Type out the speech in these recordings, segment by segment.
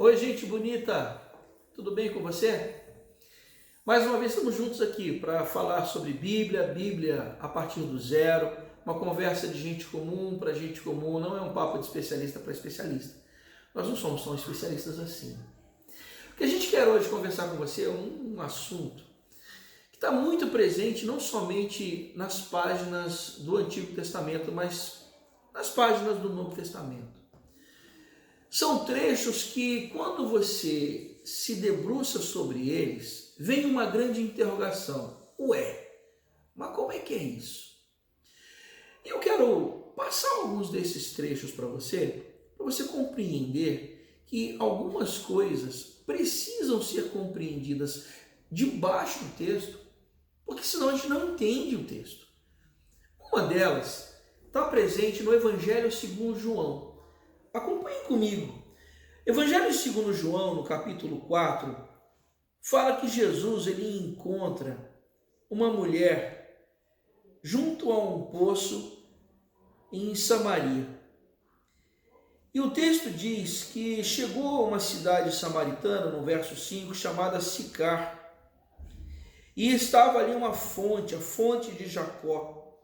Oi, gente bonita, tudo bem com você? Mais uma vez estamos juntos aqui para falar sobre Bíblia a partir do zero, uma conversa de gente comum para gente comum, não é um papo de especialista para especialista. Nós não somos tão especialistas assim. O que a gente quer hoje conversar com você é um assunto que está muito presente não somente nas páginas do Antigo Testamento, mas nas páginas do Novo Testamento. São trechos que, quando você se debruça sobre eles, vem uma grande interrogação. Ué, mas como é que é isso? E eu quero passar alguns desses trechos para você compreender que algumas coisas precisam ser compreendidas debaixo do texto, porque senão a gente não entende o texto. Uma delas está presente no Evangelho segundo João. Acompanhe comigo. Evangelho segundo João, no capítulo 4, fala que Jesus ele encontra uma mulher junto a um poço em Samaria. E o texto diz que chegou a uma cidade samaritana, no verso 5, chamada Sicar. E estava ali uma fonte, a fonte de Jacó.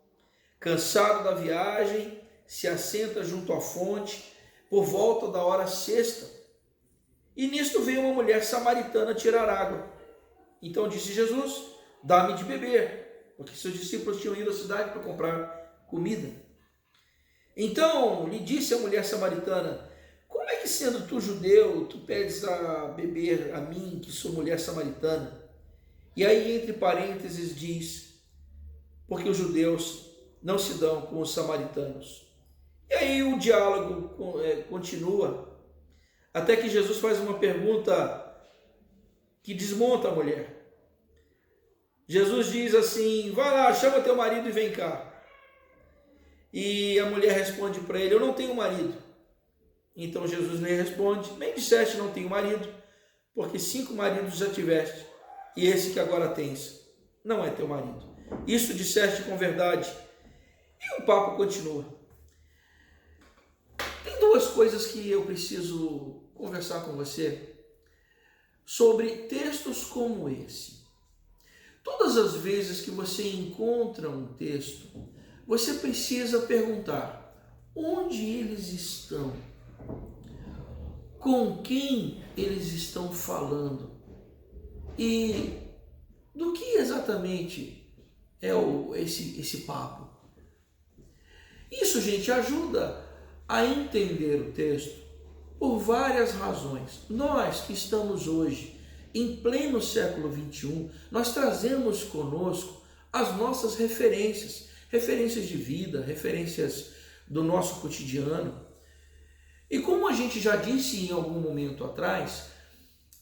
Cansado da viagem, se assenta junto à fonte, por volta da hora sexta, e nisto veio uma mulher samaritana tirar água. Então disse Jesus: dá-me de beber, porque seus discípulos tinham ido à cidade para comprar comida. Então lhe disse a mulher samaritana: como é que, sendo tu judeu, tu pedes a beber a mim, que sou mulher samaritana? E aí, entre parênteses, diz: porque os judeus não se dão com os samaritanos. E aí o diálogo continua, até que Jesus faz uma pergunta que desmonta a mulher. Jesus diz assim: vai lá, chama teu marido e vem cá. E a mulher responde para ele: eu não tenho marido. Então Jesus lhe responde: bem disseste, não tenho marido, porque 5 maridos já tiveste, e esse que agora tens não é teu marido. Isso disseste com verdade. E o papo continua. Tem duas coisas que eu preciso conversar com você sobre textos como esse. Todas as vezes que você encontra um texto, você precisa perguntar: onde eles estão? Com quem eles estão falando? E do que exatamente é esse papo? Isso, gente, ajuda a entender o texto por várias razões. Nós que estamos hoje em pleno século XXI, nós trazemos conosco as nossas referências de vida, referências do nosso cotidiano. E como a gente já disse em algum momento atrás,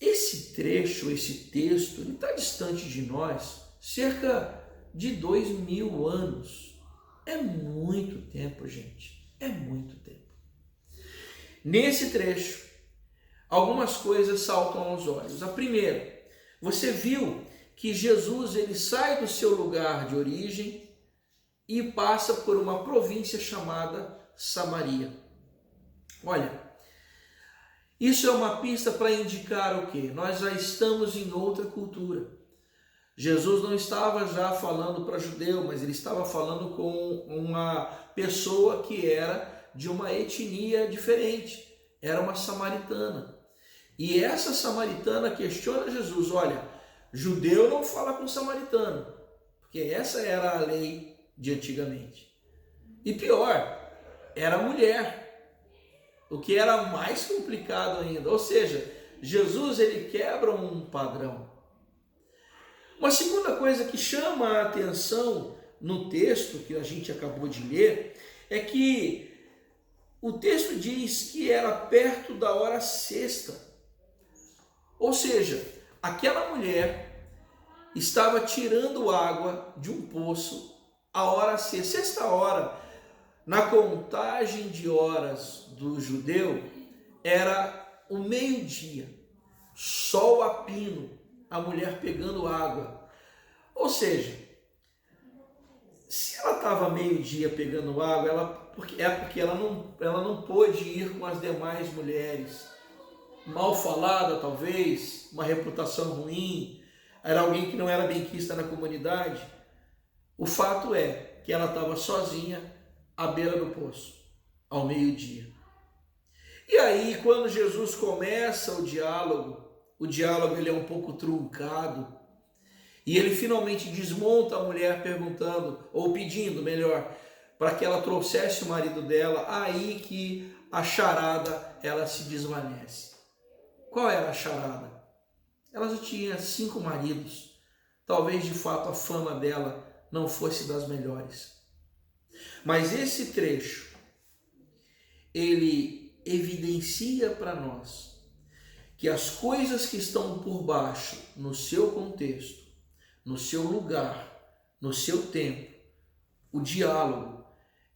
esse trecho, esse texto, ele está distante de nós cerca de 2000 anos. É muito tempo, gente. É muito tempo. Nesse trecho, algumas coisas saltam aos olhos. A primeira, você viu que Jesus ele sai do seu lugar de origem e passa por uma província chamada Samaria. Olha, isso é uma pista para indicar o quê? Nós já estamos em outra cultura. Jesus não estava já falando para judeu, mas ele estava falando com uma pessoa que era de uma etnia diferente, era uma samaritana. E essa samaritana questiona Jesus: olha, judeu não fala com samaritano, porque essa era a lei de antigamente. E pior, era mulher, o que era mais complicado ainda. Ou seja, Jesus ele quebra um padrão. Uma segunda coisa que chama a atenção no texto que a gente acabou de ler é que o texto diz que era perto da hora sexta. Ou seja, aquela mulher estava tirando água de um poço a hora sexta. Sexta hora, na contagem de horas do judeu, era o meio-dia, sol a pino, a mulher pegando água. Ou seja, se ela estava meio-dia pegando água, porque ela não pôde ir com as demais mulheres. mal falada talvez, uma reputação ruim, era alguém que não era benquista na comunidade. O fato é que ela estava sozinha à beira do poço, ao meio-dia. E aí, quando Jesus começa o diálogo ele é um pouco truncado, e ele finalmente desmonta a mulher perguntando, ou pedindo, melhor, para que ela trouxesse o marido dela, aí que a charada ela se desvanece. Qual era a charada? Ela já tinha 5 maridos. Talvez de fato a fama dela não fosse das melhores. Mas esse trecho, ele evidencia para nós que as coisas que estão por baixo, no seu contexto, no seu lugar, no seu tempo, o diálogo,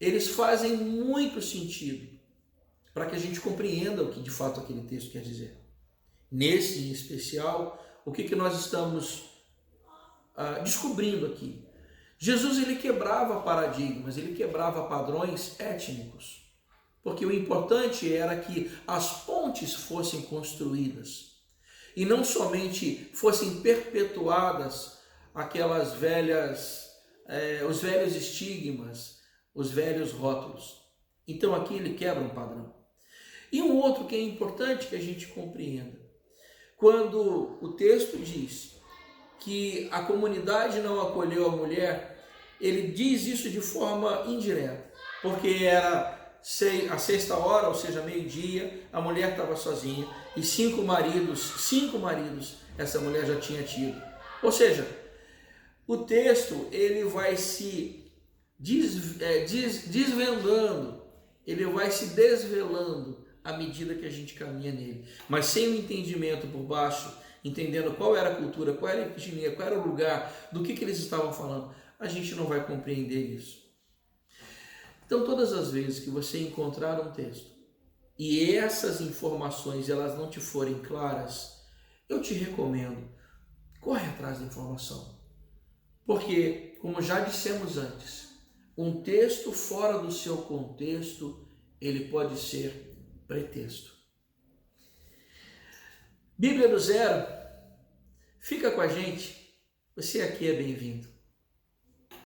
eles fazem muito sentido para que a gente compreenda o que de fato aquele texto quer dizer. Nesse em especial, o que nós estamos descobrindo aqui? Jesus ele quebrava paradigmas, ele quebrava padrões étnicos, porque o importante era que as pontes fossem construídas e não somente fossem perpetuadas aquelas velhas, os velhos estigmas, os velhos rótulos. Então aqui ele quebra um padrão. E um outro que é importante que a gente compreenda, quando o texto diz que a comunidade não acolheu a mulher, ele diz isso de forma indireta, porque era a 6ª, ou seja, meio-dia, a mulher estava sozinha e 5 maridos essa mulher já tinha tido. Ou seja, o texto ele vai se desvendando, ele vai se desvelando à medida que a gente caminha nele. Mas sem o entendimento por baixo, entendendo qual era a cultura, qual era a etnia, qual era o lugar, do que eles estavam falando, a gente não vai compreender isso. Então, todas as vezes que você encontrar um texto e essas informações elas não te forem claras, eu te recomendo, corre atrás da informação. Porque, como já dissemos antes, um texto fora do seu contexto, ele pode ser pretexto. Bíblia do Zero, fica com a gente, você aqui é bem-vindo.